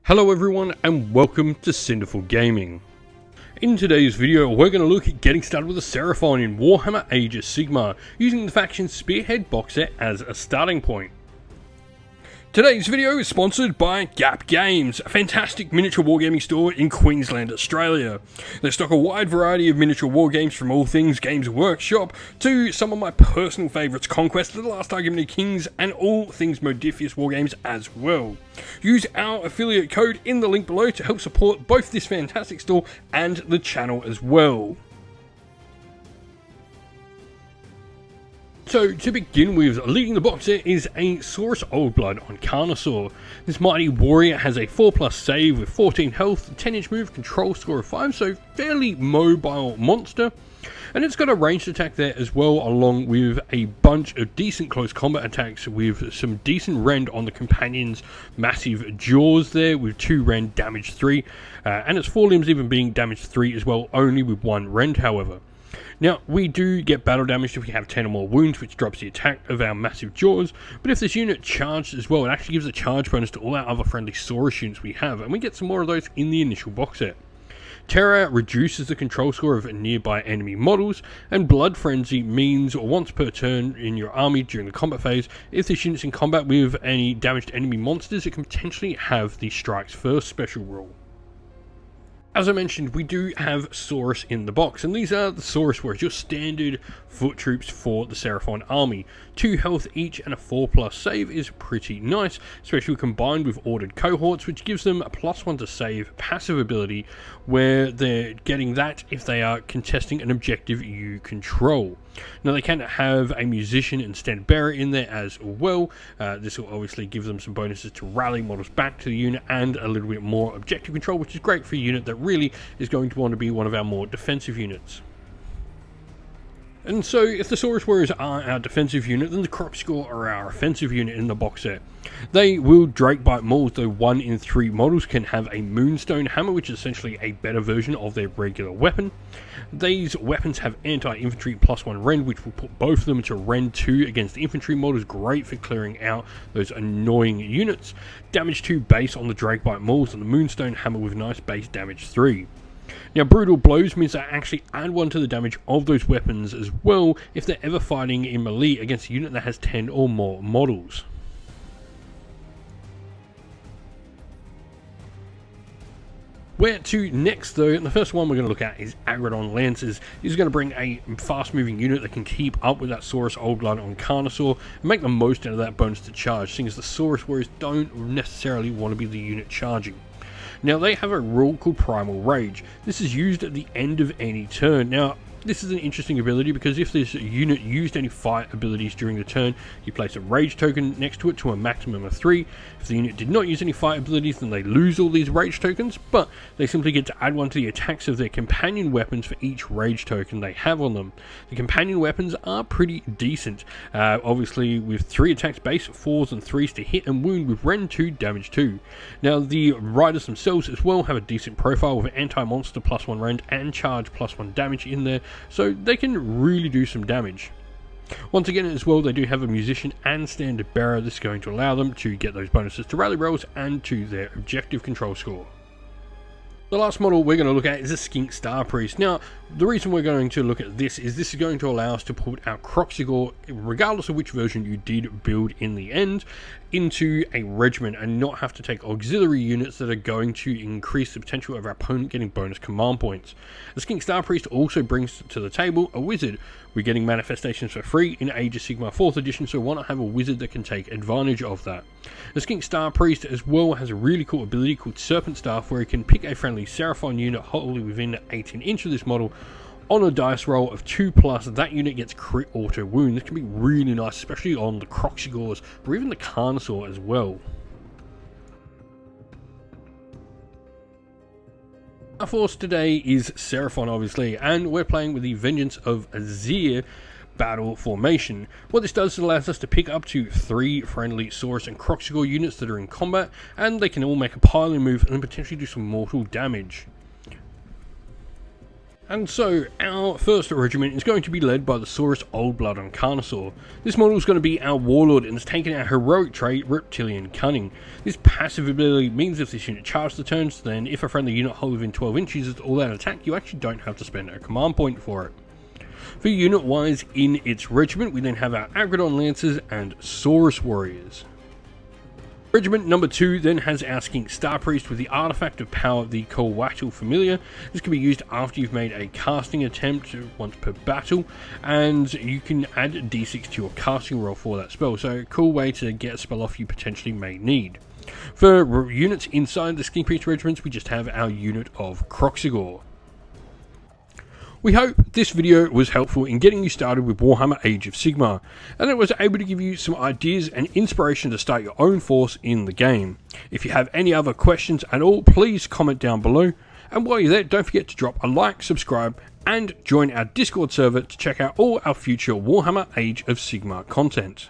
Hello everyone and welcome to Cinderful Gaming. In today's video we're going to look at getting started with a Seraphon in Warhammer Age of Sigmar, using the faction Spearhead box set as a starting point. Today's video is sponsored by Gap Games, a fantastic miniature wargaming store in Queensland, Australia. They stock a wide variety of miniature wargames from all things Games Workshop to some of my personal favourites, Conquest, The Last Argument of Kings, and all things Modifius wargames as well. Use our affiliate code in the link below to help support both this fantastic store and the channel as well. So to begin with, leading the box set is a Saurus Oldblood on Carnosaur. This mighty warrior has a 4+ save with 14 health, 10-inch move, control score of 5, so fairly mobile monster. And it's got a ranged attack there as well, along with a bunch of decent close combat attacks with some decent rend on the companion's massive jaws there, with 2 rend, damage 3, and its forelimbs even being damage 3 as well, only with 1 rend however. Now, we do get battle damage if we have 10 or more wounds, which drops the attack of our massive jaws, but if this unit charged as well, it actually gives a charge bonus to all our other friendly Saurus units we have, and we get some more of those in the initial box set. Terror reduces the control score of nearby enemy models, and Blood Frenzy means once per turn in your army during the combat phase, if this unit's in combat with any damaged enemy monsters, it can potentially have the Strikes First special rule. As I mentioned, we do have Saurus in the box, and these are the Saurus warriors, your standard foot troops for the Seraphon army. 2 health each and a 4+ save is pretty nice, especially combined with ordered cohorts, which gives them a +1 to save passive ability, where they're getting that if they are contesting an objective you control. Now they can have a musician and stand bearer in there as well. This will obviously give them some bonuses to rally models back to the unit and a little bit more objective control, which is great for a unit that really is going to want to be one of our more defensive units. And so, if the Saurus Warriors are our defensive unit, then the Kroxigor are our offensive unit in the box set. They will Drakebite mauls, though 1 in 3 models can have a Moonstone Hammer, which is essentially a better version of their regular weapon. These weapons have anti-infantry +1 rend, which will put both of them to rend 2 against the infantry models, great for clearing out those annoying units. Damage 2 base on the Drakebite mauls, and the Moonstone Hammer with nice base damage 3. Now, Brutal Blows means they actually add 1 to the damage of those weapons as well if they're ever fighting in melee against a unit that has 10 or more models. Where to next though, and the first one we're going to look at is Agrodon Lancers. This is going to bring a fast moving unit that can keep up with that Saurus Oldblood on Carnosaur and make the most out of that bonus to charge, seeing as the Saurus Warriors don't necessarily want to be the unit charging. Now, they have a rule called Primal Rage. This is used at the end of any turn. Now, this is an interesting ability because if this unit used any fight abilities during the turn, you place a rage token next to it to a maximum of 3. If the unit did not use any fight abilities, then they lose all these rage tokens, but they simply get to add 1 to the attacks of their companion weapons for each rage token they have on them. The companion weapons are pretty decent, obviously with 3 attacks base, 4s and 3s to hit and wound with rend 2, damage 2. Now, the riders themselves as well have a decent profile with anti-monster +1 rend and charge +1 damage in there, so they can really do some damage. Once again as well, they do have a musician and standard bearer. This is going to allow them to get those bonuses to rally rolls and to their objective control score. The last model we're going to look at is a Skink Star Priest. Now, the reason we're going to look at this is going to allow us to put our Kroxigor, regardless of which version you did build in the end, into a regiment and not have to take auxiliary units that are going to increase the potential of our opponent getting bonus command points. The Skink Star Priest also brings to the table a wizard. We're getting manifestations for free in Age of Sigmar 4th edition, so why not have a wizard that can take advantage of that? The Skink Star Priest as well has a really cool ability called Serpent Staff, where he can pick a friendly Seraphon unit wholly within 18 inches of this model. On a dice roll of 2+, that unit gets crit auto wound. This can be really nice, especially on the Kroxigors, or even the Carnosaur as well. Our force today is Seraphon, obviously, and we're playing with the Vengeance of Azir battle formation. What this does is allows us to pick up to 3 friendly Saurus and Kroxigor units that are in combat, and they can all make a piling move and potentially do some mortal damage. And so, our first regiment is going to be led by the Saurus Old Blood on Carnosaur. This model is going to be our Warlord and has taken our heroic trait, Reptilian Cunning. This passive ability means if this unit charges the turns, then if a friendly unit holds within 12 inches of all that attack, you actually don't have to spend a command point for it. For unit-wise in its regiment, we then have our Agrodon Lancers and Saurus Warriors. Regiment number 2 then has our Skink Star Priest with the Artifact of Power, the Coatl Familiar. This can be used after you've made a casting attempt once per battle, and you can add a d6 to your casting roll for that spell, so a cool way to get a spell off you potentially may need. For units inside the Skink Priest regiments, we just have our unit of Croxigor. We hope this video was helpful in getting you started with Warhammer Age of Sigmar, and it was able to give you some ideas and inspiration to start your own force in the game. If you have any other questions at all, please comment down below, and while you're there, don't forget to drop a like, subscribe, and join our Discord server to check out all our future Warhammer Age of Sigmar content.